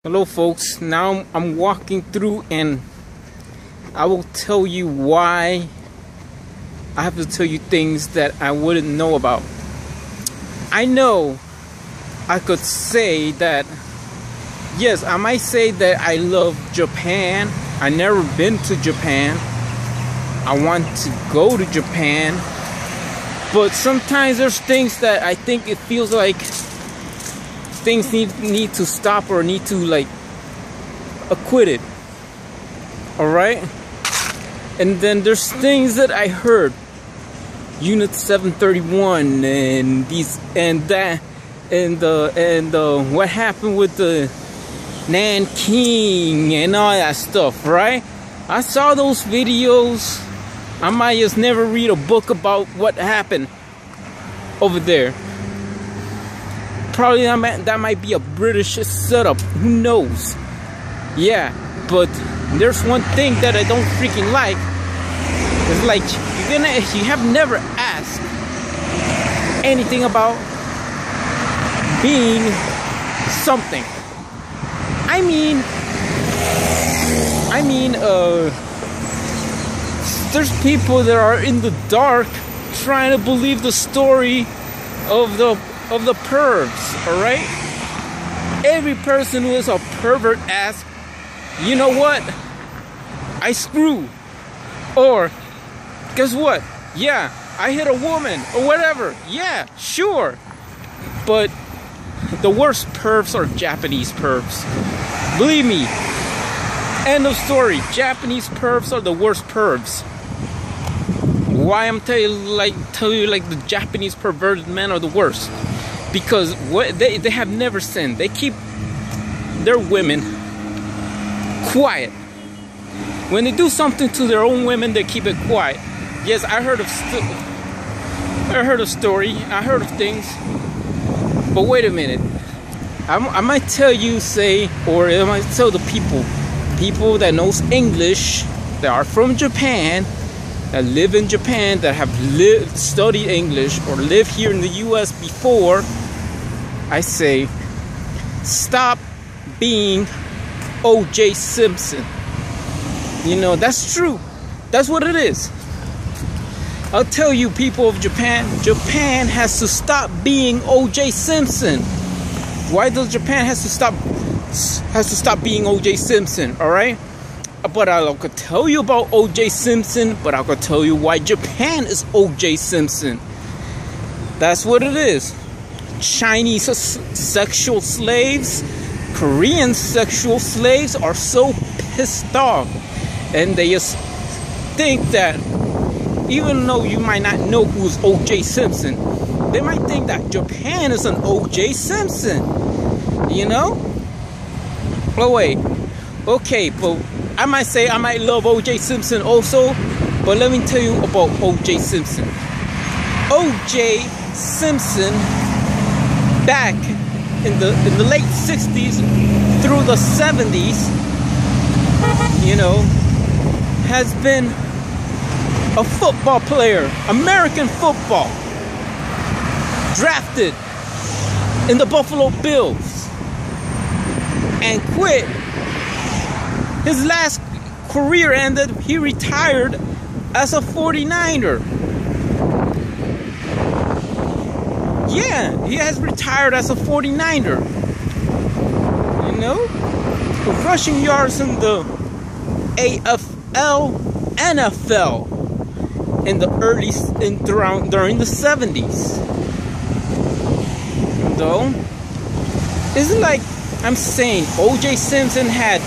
Hello folks, now I'm walking through and I will tell you why I have to tell you things that I wouldn't know about. I know I could say that, yes, I might say that I love Japan. I've never been to Japan. I want to go to Japan. But sometimes there's things that I think it feels like things need to stop or need to like acquit it. Alright? And then there's things that I heard. Unit 731 and these and that and what happened with the Nanking and all that stuff, right? I saw those videos. I might just never read a book about what happened over there. Probably that might be a British setup. Who knows? Yeah, but there's one thing that I don't freaking like. It's like you have never asked anything about being something. I mean, there's people that are in the dark trying to believe the story of the pervs, alright? Every person who is a pervert asks, you know what? I screw. Or, guess what? Yeah, I hit a woman, or whatever. Yeah, sure. But the worst pervs are Japanese pervs. Believe me. End of story. Japanese pervs are the worst pervs. Why I'm telling you like the Japanese perverted men are the worst? Because they have never sinned. They keep their women quiet. When they do something to their own women, they keep it quiet. Yes, I heard of story. I heard of things. But wait a minute. I might tell you, or I might tell the people that knows English, that are from Japan, that live in Japan, that have studied English or lived here in the US before, I say, stop being O.J. Simpson. You know, that's true. That's what it is. I'll tell you, people of Japan, Japan has to stop being O.J. Simpson. Why does Japan has to stop being O.J. Simpson, alright? But I could tell you about O.J. Simpson, but I could tell you why Japan is O.J. Simpson. That's what it is. Chinese sexual slaves, Korean sexual slaves are so pissed off. And they just think that, even though you might not know who's O.J. Simpson, they might think that Japan is an O.J. Simpson. You know? Oh wait. Okay, but I might say I might love O.J. Simpson also, but let me tell you about O.J. Simpson. O.J. Simpson, back in the late 60s through the 70s, you know, has been a football player, American football, drafted in the Buffalo Bills, and quit. His last career ended, he retired as a 49er. Yeah, he has retired as a 49er. You know? The rushing yards in the AFL, NFL in the during the 70s. Though, it's like I'm saying O.J. Simpson had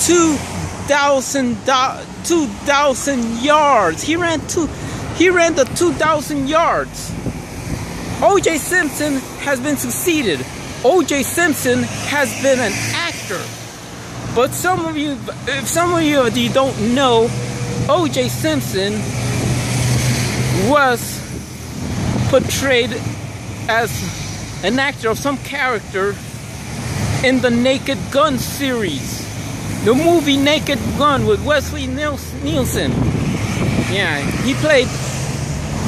2,000 yards. He ran the 2,000 yards. O.J. Simpson has been succeeded. O.J. Simpson has been an actor. But if some of you don't know, O.J. Simpson was portrayed as an actor of some character in the Naked Gun series. The movie Naked Gun with Wesley Nielsen. Yeah, he played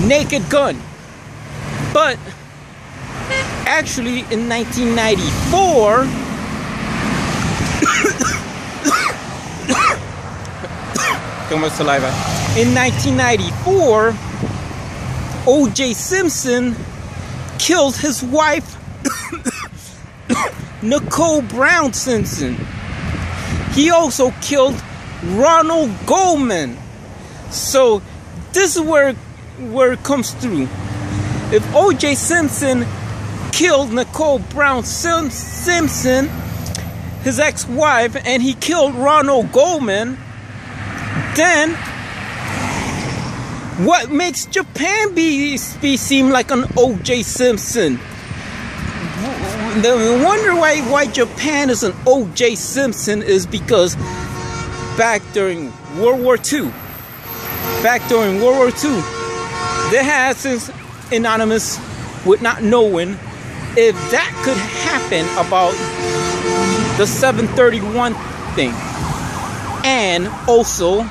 Naked Gun. But actually in 1994, Too much saliva. In 1994, O.J. Simpson killed his wife, Nicole Brown Simpson. He also killed Ronald Goldman. So this is where it comes through. If O.J. Simpson killed Nicole Brown Simpson, his ex-wife, and he killed Ronald Goldman, then what makes Japan seem like an O.J. Simpson? The wonder why Japan is an O.J. Simpson is because back during World War II, they had since anonymous with not knowing if that could happen about the 731 thing, and also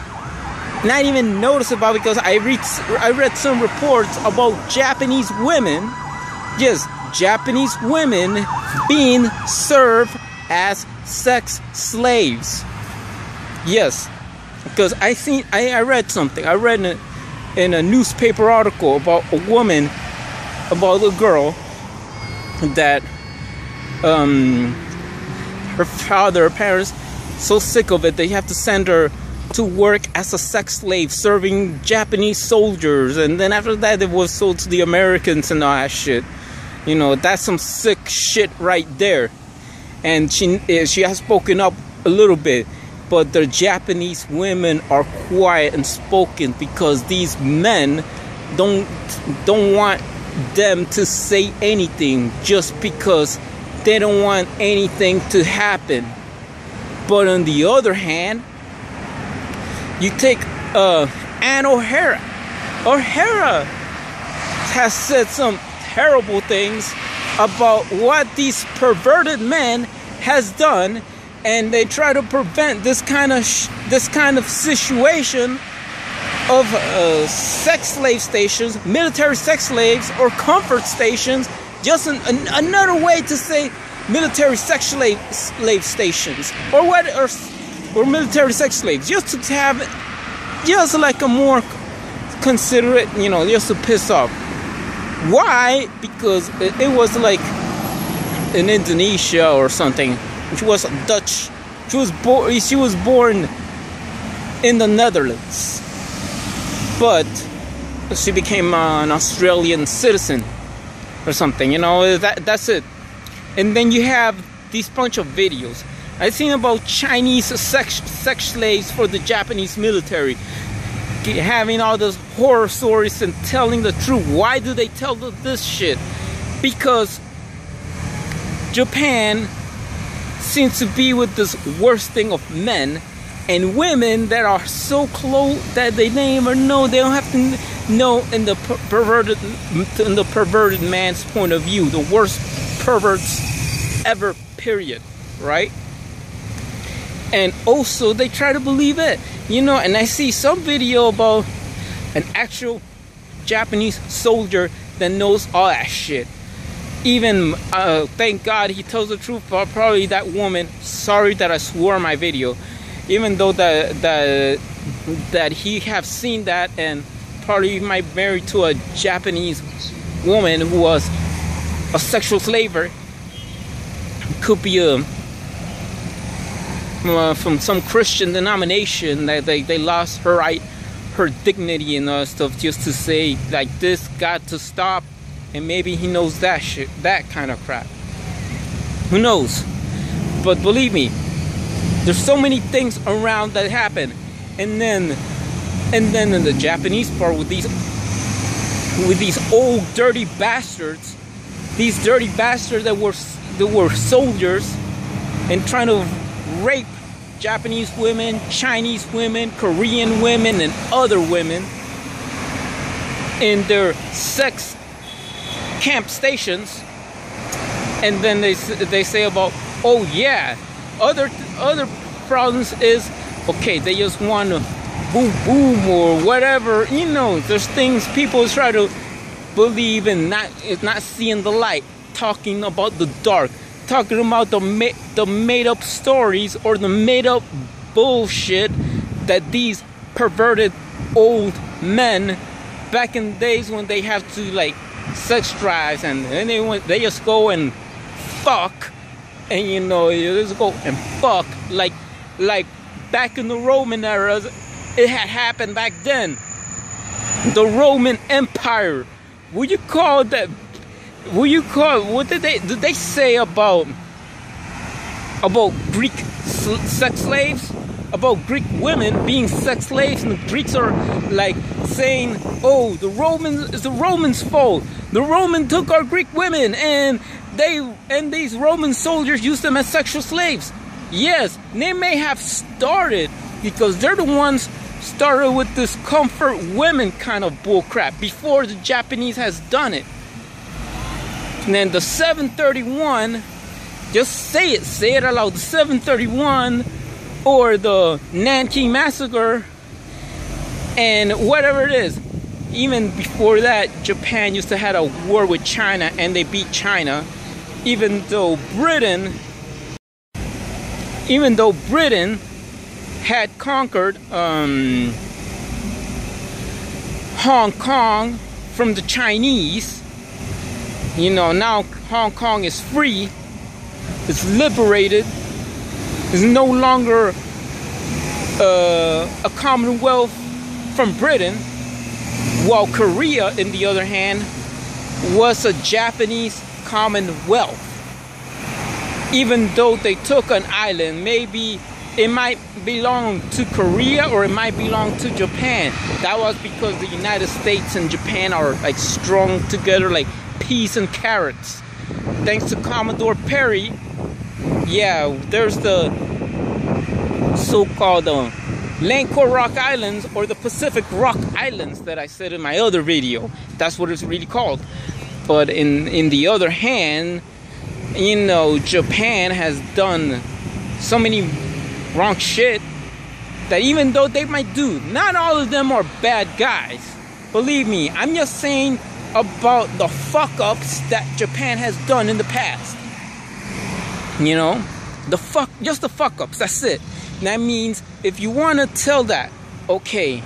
not even notice about, because I read some reports about Japanese women, yes, Japanese women being served as sex slaves. Yes, because I read something. I read in a newspaper article about a woman, about a girl that her parents so sick of it they have to send her to work as a sex slave serving Japanese soldiers, and then after that it was sold to the Americans and all that shit. You know, that's some sick shit right there. And she has spoken up a little bit, but the Japanese women are quiet and spoken because these men don't want them to say anything, just because they don't want anything to happen. But on the other hand, you take Ann O'Hara. O'Hara has said some terrible things about what these perverted men has done, and they try to prevent this kind of situation of sex slave stations, military sex slaves, or comfort stations. Just another way to say military sex slave stations, or military sex slaves, just to have just like a more considerate, you know, just to piss off. Why? Because it was like in Indonesia or something. She was Dutch. She was born in the Netherlands, but she became an Australian citizen or something. You know, that's it. And then you have these bunch of videos I've seen about Chinese sex slaves for the Japanese military, having all those horror stories and telling the truth. Why do they tell this shit? Because Japan seems to be with this worst thing of men and women that are so close that they don't even know. They don't have to know in the perverted man's point of view, the worst perverts ever, period, right? And also they try to believe it, you know. And I see some video about an actual Japanese soldier that knows all that shit. Even thank God he tells the truth. But probably that woman, sorry that I swore on my video, even though that he have seen that, and probably might marry to a Japanese woman who was a sexual slaver, could be from some Christian denomination that they lost her dignity and stuff, just to say like this got to stop. And maybe he knows that shit, that kind of crap. Who knows? But believe me, there's so many things around that happen. And then in the Japanese part, with these old dirty bastards, these dirty bastards that were soldiers and trying to rape Japanese women, Chinese women, Korean women, and other women in their sex camp stations. And then they say about, oh yeah, other problems is, okay, they just want to boom boom or whatever, you know. There's things people try to believe in, not seeing the light, talking about the dark, talking about the made up stories or the made up bullshit that these perverted old men back in the days when they have to like sex drives and then they just go and fuck, and you know, you just go and fuck like back in the Roman era. It had happened back then. The Roman Empire. What did they say about Greek sex slaves? About Greek women being sex slaves, and the Greeks are like saying, "Oh, the Romans, it's the Romans' fault. The Romans took our Greek women, and these Roman soldiers used them as sexual slaves." Yes, they may have started because they're the ones started with this comfort women kind of bullcrap before the Japanese has done it. And then the 731, just say it aloud. The 731. Or the Nanking Massacre, and whatever it is. Even before that, Japan used to have a war with China, and they beat China. Even though Britain had conquered Hong Kong from the Chinese, you know, now Hong Kong is free, it's liberated. Is no longer a commonwealth from Britain, while Korea, on the other hand, was a Japanese commonwealth. Even though they took an island, maybe it might belong to Korea or it might belong to Japan. That was because the United States and Japan are like strung together like peas and carrots. Thanks to Commodore Perry. Yeah, there's the so-called Lancaster Rock Islands, or the Pacific Rock Islands that I said in my other video. That's what it's really called. But in the other hand, you know, Japan has done so many wrong shit that even though they might do, not all of them are bad guys. Believe me, I'm just saying about the fuck-ups that Japan has done in the past. You know, just the fuck-ups, that's it. That means if you want to tell that, okay,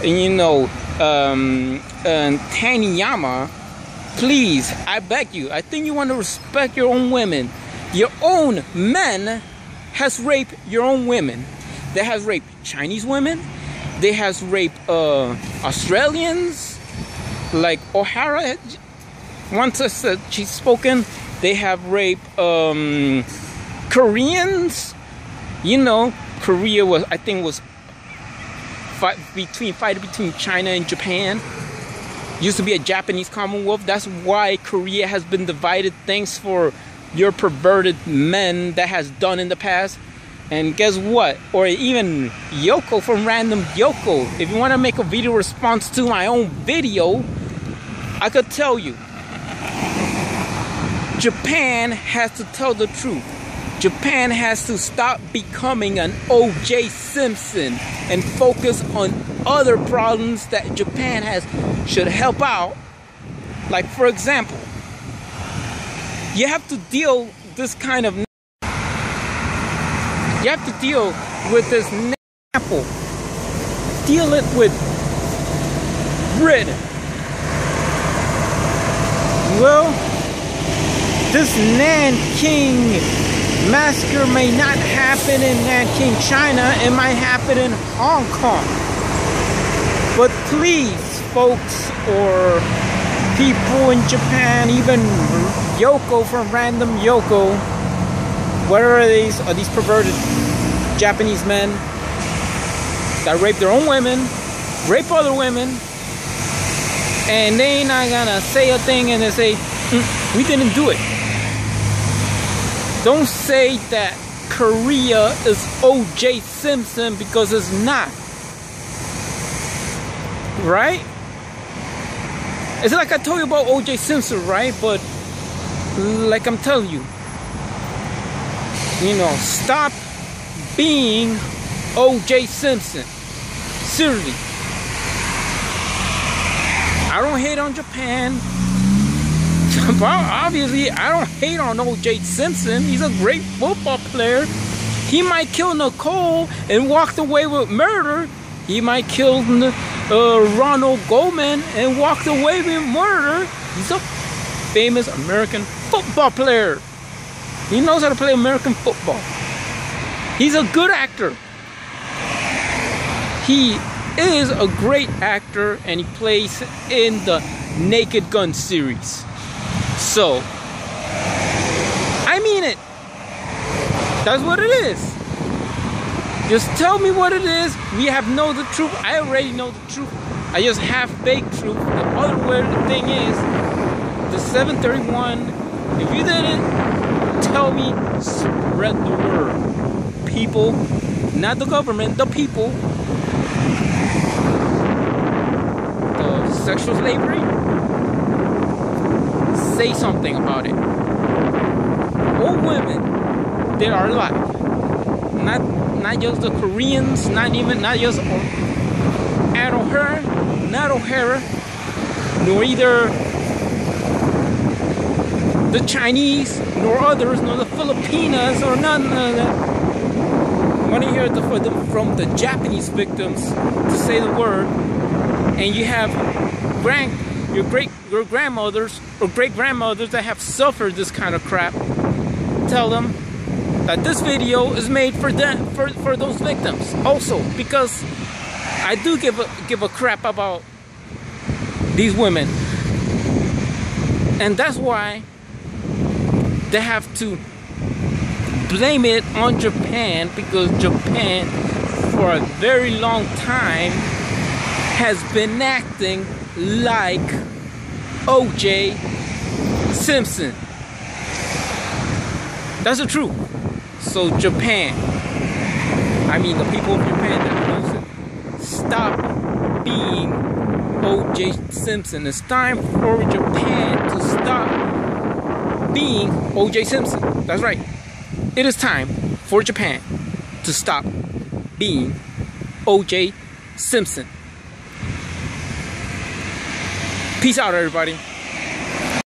you know, Takeshima, please, I beg you, I think you want to respect your own women. Your own men has raped your own women. They has raped Chinese women. They has raped Australians, like O'Hara once said she's spoken. They have raped Koreans. You know, Korea was, I think, was fight between China and Japan. Used to be a Japanese Commonwealth. That's why Korea has been divided. Thanks for your perverted men that has done in the past. And guess what? Or even Yoko from Random Yoko. If you want to make a video response to my own video, I could tell you. Japan has to tell the truth. Japan has to stop becoming an O.J. Simpson and focus on other problems that Japan should help out. Like, for example, you have to deal this kind of. You have to deal with this apple. Deal it with Britain. Well, this Nanking Massacre may not happen in Nanking, China. It might happen in Hong Kong. But please, folks, or people in Japan, even Yoko from Random Yoko, whatever these perverted Japanese men that rape their own women, rape other women, and they ain't not gonna say a thing and they say, we didn't do it. Don't say that Korea is O.J. Simpson, because it's not. Right? It's like I told you about O.J. Simpson, right? But like I'm telling you, you know, stop being O.J. Simpson. Seriously. I don't hate on Japan. Obviously, I don't hate on O.J. Simpson. He's a great football player. He might kill Nicole and walked away with murder. He might kill Ronald Goldman and walked away with murder. He's a famous American football player. He knows how to play American football. He's a good actor. He is a great actor, and he plays in the Naked Gun series. So, I mean it. That's what it is. Just tell me what it is. We have know the truth. I already know the truth. I just have fake truth. The other weird thing is the 731. If you didn't tell me, spread the word. People, not the government, the people. The sexual slavery. Say something about it. All women that are alive. Not just the Koreans, not just Ann O'Hara, not O'Hara, nor either the Chinese, nor others, nor the Filipinas, or none of that. I want to hear from the Japanese victims to say the word, and you have your grandmothers or great grandmothers that have suffered this kind of crap. Tell them that this video is made for them, for those victims also, because I do give a crap about these women, and that's why they have to blame it on Japan, because Japan for a very long time has been acting like O.J. Simpson. That's the truth. So Japan, I mean the people of Japan that knows it, stop being O.J. Simpson. It's time for Japan to stop being O.J. Simpson. That's right. It is time for Japan to stop being O.J. Simpson. Peace out, everybody.